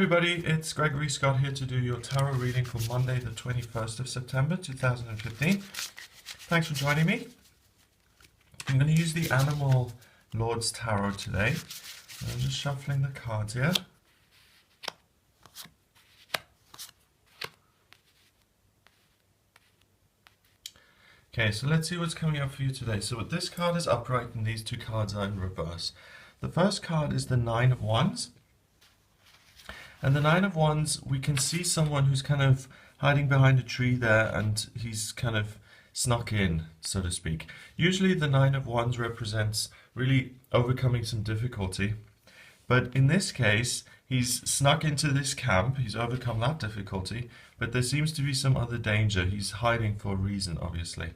everybody, it's Gregory Scott here to do your tarot reading for Monday the 21st of September 2015. Thanks for joining me. I'm going to use the Animal Lord's Tarot today. I'm just shuffling the cards here. Okay, so let's see what's coming up for you today. So this card is upright and these two cards are in reverse. The first card is the Nine of Wands. And the Nine of Wands, we can see someone who's kind of hiding behind a tree there and he's kind of snuck in, so to speak. Usually the Nine of Wands represents really overcoming some difficulty. But in this case, he's snuck into this camp, he's overcome that difficulty, but there seems to be some other danger. He's hiding for a reason, obviously.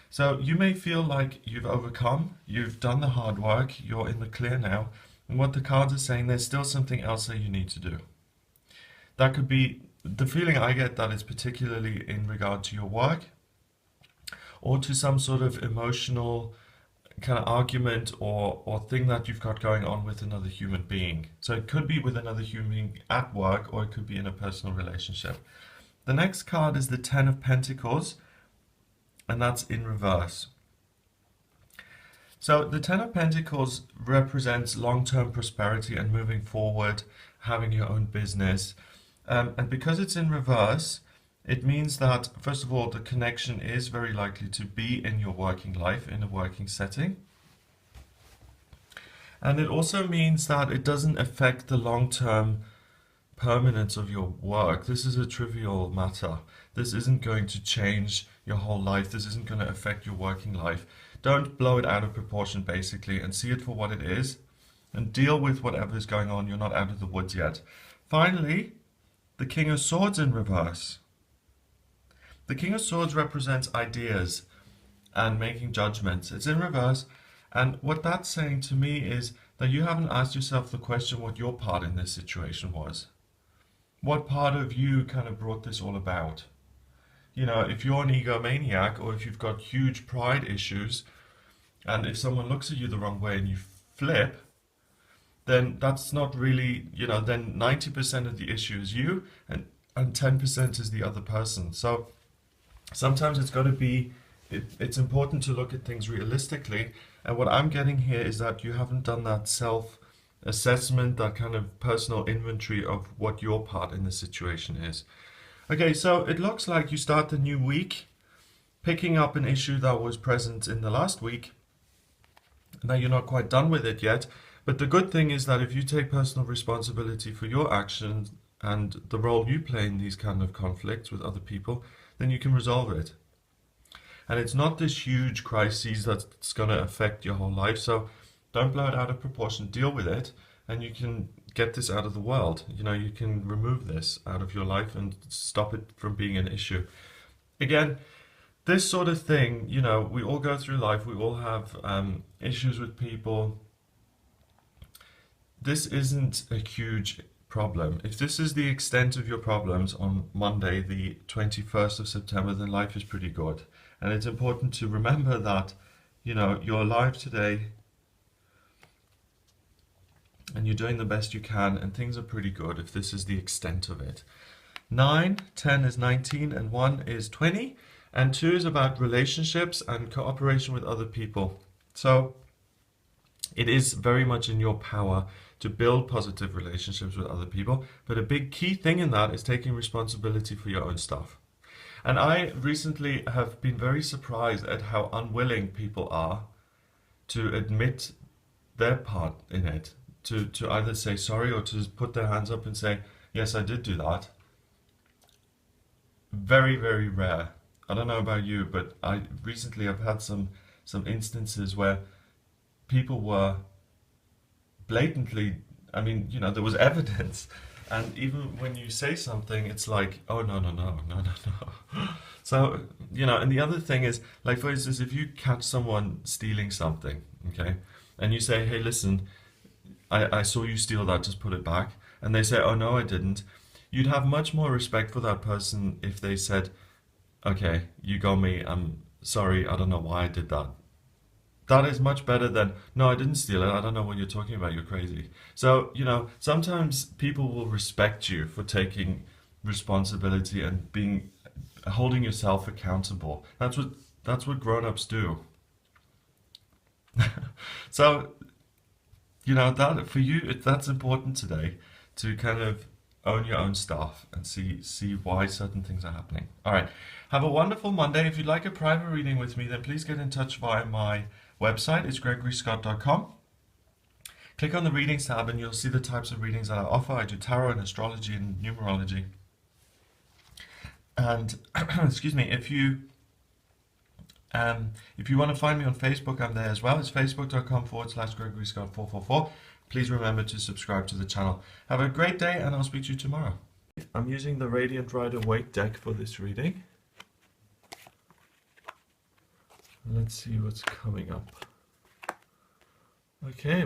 So you may feel like you've overcome, you've done the hard work, you're in the clear now, and what the cards are saying, there's still something else that you need to do. That could be, the feeling I get that is particularly in regard to your work, or to some sort of emotional kind of argument or thing that you've got going on with another human being. So it could be with another human being at work, or it could be in a personal relationship. The next card is the Ten of Pentacles, and that's in reverse. So the Ten of Pentacles represents long-term prosperity and moving forward, having your own business. And because it's in reverse, it means that, first of all, the connection is very likely to be in your working life, in a working setting. And it also means that it doesn't affect the long-term permanence of your work. This is a trivial matter. This isn't going to change your whole life. This isn't going to affect your working life. Don't blow it out of proportion, basically, and see it for what it is, and deal with whatever is going on. You're not out of the woods yet. Finally, the King of Swords in reverse. The King of Swords represents ideas and making judgments. It's in reverse, and what that's saying to me is that you haven't asked yourself the question what your part in this situation was. What part of you kind of brought this all about? You know, if you're an egomaniac, or if you've got huge pride issues, and if someone looks at you the wrong way and you flip, then that's not really, you know, then 90% of the issue is you, and 10% is the other person. So sometimes it's got to be, it's important to look at things realistically. And what I'm getting here is that you haven't done that self-assessment, that kind of personal inventory of what your part in the situation is. Okay, so it looks like you start the new week picking up an issue that was present in the last week. Now you're not quite done with it yet, but the good thing is that if you take personal responsibility for your actions and the role you play in these kind of conflicts with other people, then you can resolve it. And it's not this huge crisis that's going to affect your whole life, so don't blow it out of proportion, deal with it, and you can get this out of the world. You know, you can remove this out of your life and stop it from being an issue. Again, this sort of thing, you know, we all go through life, we all have issues with people. This isn't a huge problem. If this is the extent of your problems on Monday, the 21st of September, then life is pretty good. And it's important to remember that, you know, you're alive today and you're doing the best you can, and things are pretty good if this is the extent of it. 9, 10 is 19, and 1 is 20, and 2 is about relationships and cooperation with other people. So it is very much in your power to build positive relationships with other people, but a big key thing in that is taking responsibility for your own stuff. And I recently have been very surprised at how unwilling people are to admit their part in it, to either say sorry or to put their hands up and say, yes, I did do that. Very, very rare. I don't know about you, but recently I've had some instances where people were blatantly, I mean, you know, there was evidence, and even when you say something, it's like, oh, no. So, you know, and the other thing is, like, for instance, if you catch someone stealing something, okay, and you say, hey, listen, I saw you steal that, just put it back, and they say, oh, no, I didn't, you'd have much more respect for that person if they said, okay, you got me, I'm sorry, I don't know why I did that. That is much better than, no, I didn't steal it. I don't know what you're talking about. You're crazy. So, sometimes people will respect you for taking responsibility and holding yourself accountable. That's what grown-ups do. So, that for you, that's important today to kind of own your own stuff and see why certain things are happening. All right. Have a wonderful Monday. If you'd like a private reading with me, then please get in touch via my website. It's gregoryscott.com. Click on the readings tab and you'll see the types of readings that I offer. I do tarot and astrology and numerology. And excuse me, if you want to find me on Facebook, I'm there as well. It's facebook.com/Gregory Scott 444. Please remember to subscribe to the channel. Have a great day, and I'll speak to you tomorrow. I'm using the Radiant Rider-Waite deck for this reading. Let's see what's coming up. Okay.